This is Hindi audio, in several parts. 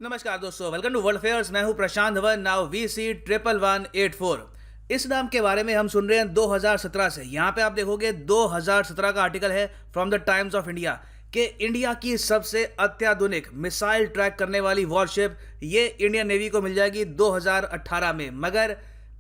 नमस्कार दोस्तों, वेलकम टू वर्ल्ड अफेयर्स। मैं हूं प्रशांत धवन। Now VC1184। इस नाम के बारे में हम सुन रहे हैं 2017 से। यहाँ पे आप देखोगे 2017 का आर्टिकल है from the times of India कि इंडिया की सबसे अत्याधुनिक मिसाइल ट्रैक करने वाली वॉरशिप ये इंडियन नेवी को मिल जाएगी 2018 में। मगर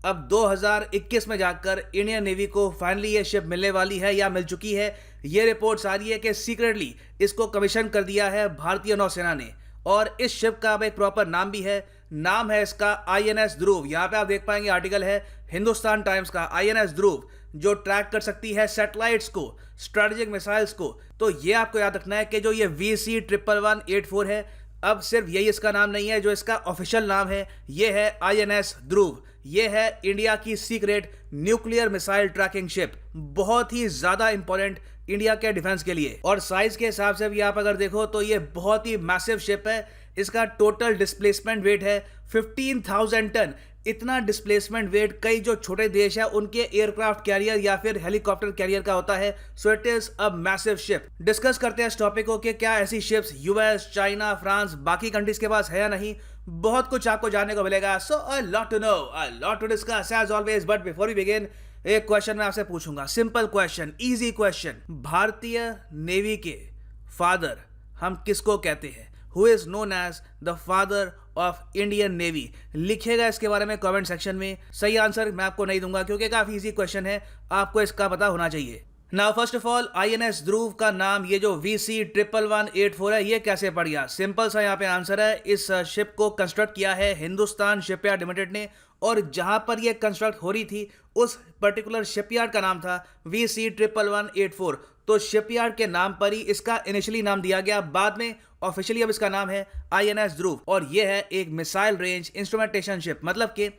अब 2021 में जाकर इंडियन नेवी को फाइनली ये शिप मिलने वाली है या मिल चुकी है। ये रिपोर्ट्स आ रही है कि सीक्रेटली इसको कमीशन कर दिया है भारतीय नौसेना ने। और इस शिप का अब एक प्रॉपर नाम भी है। नाम है इसका INS ध्रुव। यहाँ पे आप देख पाएंगे आर्टिकल है हिंदुस्तान टाइम्स का। INS ध्रुव जो ट्रैक कर सकती है सैटेलाइट्स को, स्ट्रेटेजिक मिसाइल्स को। तो ये आपको याद रखना है कि जो ये VC1184 है, अब सिर्फ यही इसका नाम नहीं है। जो इसका ऑफिशियल नाम है ये है INS ध्रुव। ये है इंडिया की secret nuclear missile tracking ship. बहुत ही ज्यादा इंपॉर्टेंट इंडिया के डिफेंस के लिए। और साइज के हिसाब से भी आप अगर देखो तो ये बहुत ही मैसिव शिप है। इसका टोटल डिस्प्लेसमेंट वेट है 15,000 टन। इतना डिस्प्लेसमेंट वेट कई जो छोटे देश है उनके एयरक्राफ्ट कैरियर या फिर हेलीकॉप्टर कैरियर का होता है। So it is a massive ship. Discuss करते हैं इस टॉपिक को कि क्या ऐसी शिप्स US, चाइना, फ्रांस, बाकी कंट्रीज के पास है या नहीं। बहुत कुछ आपको जानने को मिलेगा। So a lot to know, a lot to discuss as always. But before we begin, एक क्वेश्चन मैं आपसे पूछूंगा। Simple question, easy question. भारतीय नेवी के फादर हम किसको कहते हैं? Who is known as the father of Indian navy? लिखिएगा इसके बारे में कमेंट सेक्शन में। सही आंसर मैं आपको नहीं दूंगा क्योंकि काफी इजी क्वेश्चन है, आपको इसका पता होना चाहिए। Now first of all, INS Dhruv का नाम ये जो VC1184 है ये कैसे पड़ गया? सिंपल सा यहाँ पे आंसर है। इस शिप को कंस्ट्रक्ट किया है हिंदुस्तान शिपयार्ड लिमिटेड ने। और जहां पर ये कंस्ट्रक्ट हो रही थी उस पर्टिकुलर शिपयार्ड का नाम था VC1184। तो शिपयार्ड के नाम पर ही इसका इनिशियली नाम दिया गया। बाद में ऑफिशियली अब इसका नाम है INS ध्रुव। और ये है एक मिसाइल रेंज इंस्ट्रूमेंटेशन शिप। मतलब कि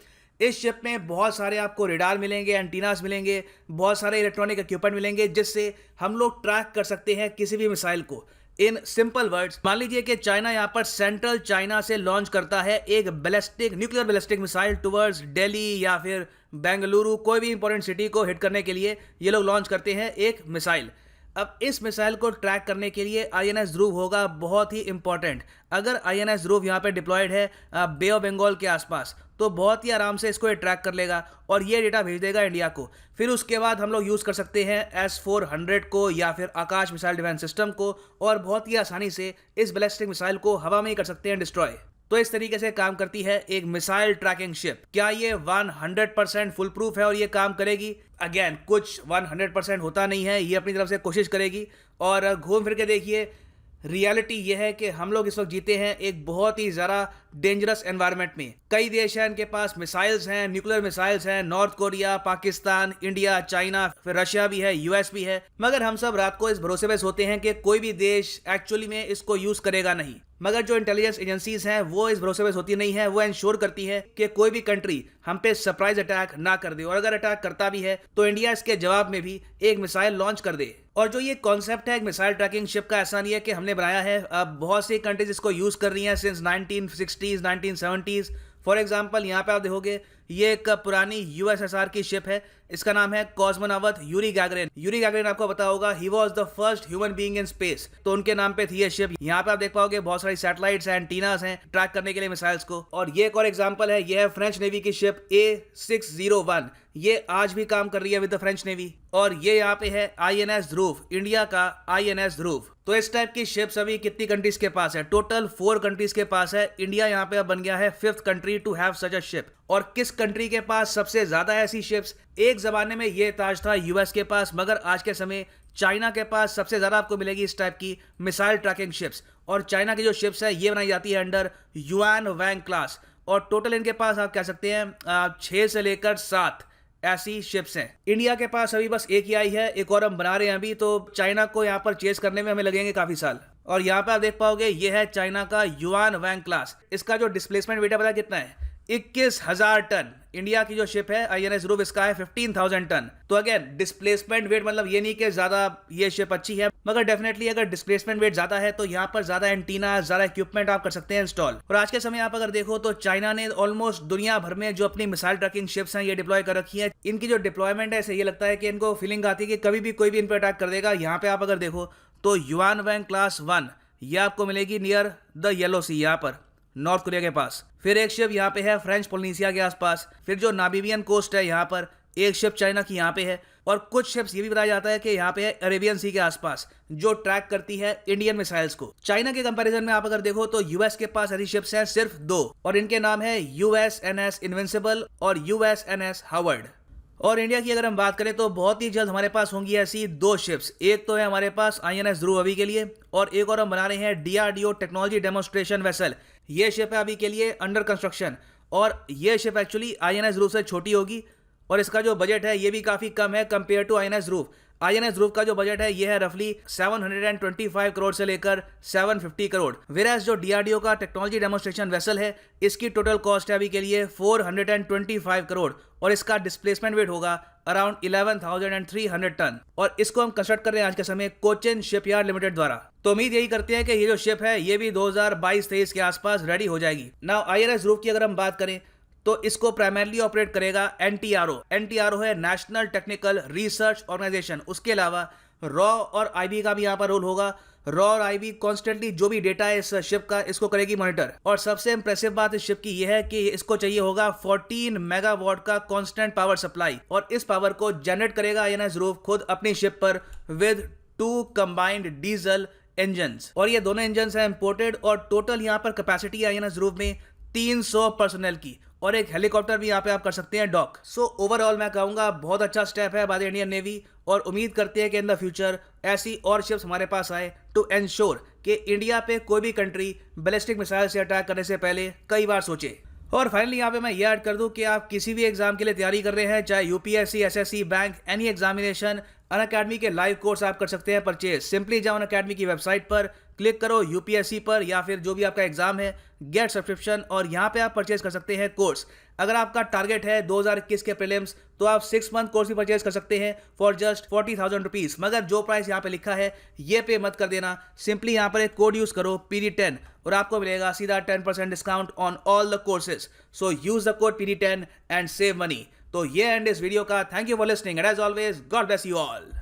इस शिप में बहुत सारे आपको रेडार मिलेंगे, एंटीनास मिलेंगे, बहुत सारे इलेक्ट्रॉनिक इक्विपमेंट मिलेंगे जिससे हम लोग ट्रैक कर सकते हैं किसी भी मिसाइल को। इन सिंपल वर्ड्स, मान लीजिए कि चाइना यहाँ पर सेंट्रल चाइना से लॉन्च करता है एक ballistic, nuclear ballistic missile towards Delhi या फिर बेंगलुरु, कोई भी इंपॉर्टेंट सिटी को हिट करने के लिए ये लोग लॉन्च करते हैं एक मिसाइल। अब इस मिसाइल को ट्रैक करने के लिए INS ध्रुव होगा बहुत ही इंपॉर्टेंट। अगर INS ध्रुव यहाँ पे डिप्लॉयड है बे ऑफ बंगाल के आसपास तो बहुत ही आराम से इसको ट्रैक कर लेगा और ये डेटा भेज देगा इंडिया को। फिर उसके बाद हम लोग यूज़ कर सकते हैं S-400 को या फिर आकाश मिसाइल डिफेंस सिस्टम को और बहुत ही आसानी से इस बैलिस्टिक मिसाइल को हवा में ही कर सकते हैं डिस्ट्रॉय। तो इस तरीके से काम करती है एक मिसाइल ट्रैकिंग शिप। क्या ये 100% फुल प्रूफ है और ये काम करेगी? अगेन कुछ 100% होता नहीं है, ये अपनी तरफ से कोशिश करेगी। और घूम फिर के देखिए, रियलिटी ये है कि हम लोग इस वक्त जीते हैं एक बहुत ही ज़्यादा डेंजरस एनवायरनमेंट में। कई देश हैं इनके पास मिसाइल्स हैं, न्यूक्लियर मिसाइल्स हैं, north Korea, Pakistan, India, China, फिर रशिया भी है, US भी है। मगर हम सब रात को इस भरोसे पे सोते हैं कि कोई भी देश एक्चुअली में इसको यूज़ करेगा नहीं। मगर जो इंटेलिजेंस एजेंसीज हैं वो इस भरोसे पे सोती नहीं है। वो इंश्योर करती है कि कोई भी कंट्री हम पे सरप्राइज अटैक ना कर दे, और अगर अटैक करता भी है तो इंडिया इसके जवाब में भी एक मिसाइल लॉन्च कर दे। और जो ये कॉन्सेप्ट है एक मिसाइल ट्रैकिंग शिप का, ऐसा नहीं है कि हमने बनाया है। अब बहुत सी कंट्रीज इसको यूज कर रही हैं since 1960s 1970s। For example यहाँ पे आप देखोगे ये एक पुरानी USSR की शिप है। इसका नाम है कॉस्मोनॉवट यूरी गैगरिन। यूरी गैगरिन आपको पता होगा, he was the first human being in space. तो उनके नाम पे थी ये शिप। यहाँ पे आप देख पाओगे बहुत सारी सैटेलाइट्स हैं, एंटीनास हैं ट्रैक करने के लिए मिसाइल्स को। और ये एक और एग्जाम्पल है, ये है फ्रेंच नेवी की शिप A601। ये आज भी काम कर रही है विद द फ्रेंच नेवी। और ये यहाँ पे है INS ध्रुव, इंडिया का INS ध्रुव। तो इस टाइप की शिप्स अभी कितनी कंट्रीज के पास है? टोटल 4 कंट्रीज के पास है। इंडिया यहाँ पे अब बन गया है 5th country to have such a ship. और किस कंट्री के पास सबसे ज्यादा ऐसी शिप्स? एक जमाने में ये ताज था US के पास, मगर आज के समय चाइना के पास सबसे ज्यादा आपको मिलेगी इस टाइप की मिसाइल ट्रैकिंग शिप्स। और चाइना की जो शिप्स है ये बनाई जाती है अंडर युआन वैंग क्लास। और टोटल इनके पास आप कह सकते हैं 6 से लेकर 7 ऐसी शिप्स हैं। इंडिया के पास अभी बस एक ही आई है, एक और हम बना रहे हैं अभी। तो चाइना को यहाँ पर चेस करने में हमें लगेंगे काफी साल। और यहाँ पे आप देख पाओगे ये है चाइना का युआन वैंग क्लास। इसका जो डिस्प्लेसमेंट वेट है पता कितना है? 21,000 टन। इंडिया की जो शिप है INS ध्रुव, इसका है 15,000 टन। तो अगेन डिस्प्लेसमेंट वेट, मतलब ये नहीं कि ज्यादा ये शिप अच्छी है, मगर डेफिनेटली अगर डिस्प्लेसमेंट वेट ज्यादा है तो यहाँ पर ज्यादा एंटीना, ज्यादा इक्विपमेंट आप कर सकते हैं इंस्टॉल। और आज के समय आप अगर देखो तो चाइना ने ऑलमोस्ट दुनिया भर में जो अपनी मिसाइल ट्रैकिंग शिप्स हैं ये डिप्लॉय कर रखी है। इनकी जो डिप्लॉयमेंट है ऐसे ये लगता है कि इनको फीलिंग आती है कि कभी भी कोई भी इन पर अटैक कर देगा। यहाँ पे आप अगर देखो तो युआन वैंग क्लास 1 ये आपको मिलेगी नियर द येलो सी यहाँ पर। नॉर्थ कोरिया के पास। फिर एक शिप यहाँ पे है फ्रेंच पोलिनेशिया के आसपास। फिर जो नामीबियन कोस्ट है यहाँ पर एक शिप चाइना की यहाँ पे है। और कुछ शिप्स ये भी बताया जाता है कि यहाँ पे है अरेबियन सी के आसपास जो ट्रैक करती है इंडियन मिसाइल्स को। चाइना के कंपैरिजन में आप अगर देखो तो यूएस के पास ऐसी शिप्स हैं सिर्फ 2 और इनके नाम है USNS इनविंसिबल और USNS हावर्ड। और इंडिया की अगर हम बात करें तो बहुत ही जल्द हमारे पास होंगी ऐसी 2 शिप्स। एक तो है हमारे पास INS ध्रुव अभी के लिए और एक और हम बना रहे हैं DRDO टेक्नोलॉजी डेमोन्स्ट्रेशन वेसल। ये शिप है अभी के लिए अंडर कंस्ट्रक्शन और ये शिप एक्चुअली INS ध्रुव से छोटी होगी और इसका जो बजट है ये भी काफी कम है compare to INS Dhruv. INS Dhruv का जो बजट है ये है रफली 725 करोड़ से लेकर 750 करोड़। वेराज जो DRDO का टेक्नोलॉजी डेमोन्स्ट्रेशन वेसल है इसकी टोटल कॉस्ट है अभी के लिए 425 करोड़ और इसका डिस्प्लेसमेंट वेट होगा अराउंड 11,300 टन और इसको हम कंस्ट्रक्ट कर रहे हैं आज के समय कोचिन शिपयार्ड लिमिटेड द्वारा। तो उम्मीद यही करते हैं कि ये जो शिप है ये भी 2022-23 के आसपास रेडी हो जाएगी। नाउ INS ध्रुव की अगर हम बात करें तो इसको प्राइमरली ऑपरेट करेगा NTRO है नेशनल टेक्निकल रिसर्च ऑर्गेनाइजेशन। उसके अलावा रॉ और IB का भी यहाँ पर रोल होगा। रॉ और IB कॉन्स्टेंटली जो भी डेटा है इस शिप का इसको करेगी मॉनिटर। और सबसे इंप्रेसिव बात इस शिप की यह है कि इसको चाहिए होगा 14 मेगावाट का कांस्टेंट पावर सप्लाई और इस पावर को जनरेट करेगा INS ध्रुव खुद अपनी शिप पर विद 2 कंबाइंड डीजल इंजन्स। और ये दोनों इंजन्स हैं इंपोर्टेड और टोटल यहाँ पर कैपेसिटी है INS ध्रुव में 300 पर्सनल की और एक हेलीकॉप्टर भी यहाँ पे आप कर सकते हैं डॉक। सो ओवरऑल मैं कहूँगा बहुत अच्छा स्टेप है बाय द इंडियन नेवी और उम्मीद करते हैं कि इन द फ्यूचर ऐसी और शिप्स हमारे पास आए टू एंश्योर कि इंडिया पे कोई भी कंट्री बैलिस्टिक मिसाइल से अटैक करने से पहले कई बार सोचे। और फाइनली यहाँ पे मैं ये ऐड कर दूं कि आप किसी भी एग्जाम के लिए तैयारी कर रहे हैं चाहे UPSC, SSC, bank, any examination, Unacademy के लाइव कोर्स आप कर सकते हैं परचेज। सिंपली जाओ अनअकैडमी की वेबसाइट पर, क्लिक करो UPSC पर या फिर जो भी आपका एग्जाम है, गेट सब्सक्रिप्शन और यहाँ पे आप परचेज कर सकते हैं कोर्स। अगर आपका टारगेट है 2021 के प्रीलिम्स तो आप 6 मंथ कोर्स भी परचेज कर सकते हैं फॉर जस्ट 40,000 रुपीज। मगर जो प्राइस यहाँ पे लिखा है ये पे मत कर देना। सिंपली यहाँ पर एक कोड यूज करो PD10 और आपको मिलेगा सीधा 10% discount on all the courses. So use the code PD10 and save money. तो ये एंड इस वीडियो का। Thank you for listening and as always God bless you all.